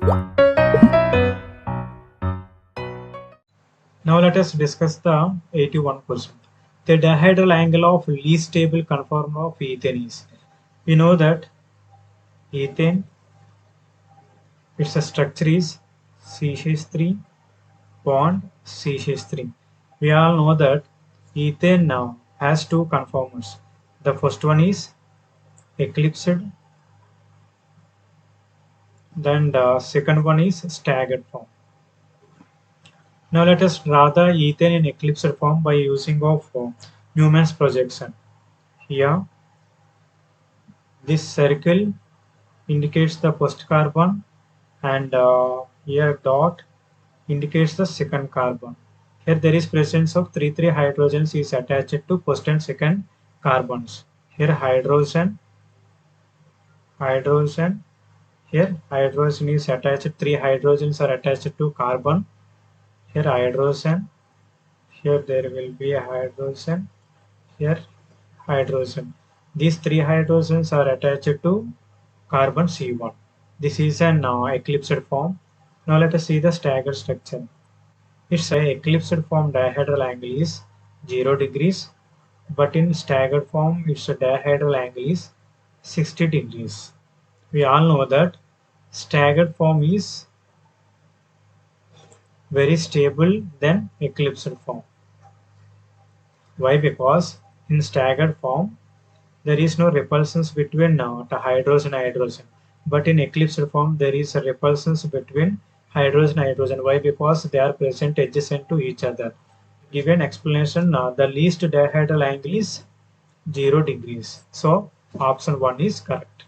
Now let us discuss the 81 question. The dihedral angle of least stable conformer of ethane is. We know that ethane, its structure is C-3 bond C-3. We all know that ethane now has two conformers. The first one is eclipsed, then the second one is staggered form. Now let us draw the ethane in eclipsed form by using of Newman's projection. Here, this circle indicates the first carbon, and here dot indicates the second carbon. Here there is presence of 3 hydrogens is attached to first and second carbons. Here hydrogen, here hydrogen is attached, 3 hydrogens are attached to carbon. Here hydrogen, here there will be a hydrogen, here hydrogen. These 3 hydrogens are attached to carbon C1. This is an eclipsed form. Now let us see the staggered structure. Its eclipsed form dihedral angle is 0 degrees, but in staggered form its dihedral angle is 60 degrees. We all know that staggered form is very stable than eclipsed form. Why? Because in staggered form there is no repulsions between the hydrogen and hydrogen, but in eclipsed form there is a repulsions between hydrogen and hydrogen. Why? Because they are present adjacent to each other. Give an explanation. The least dihedral angle is 0 degrees. So option 1 is correct.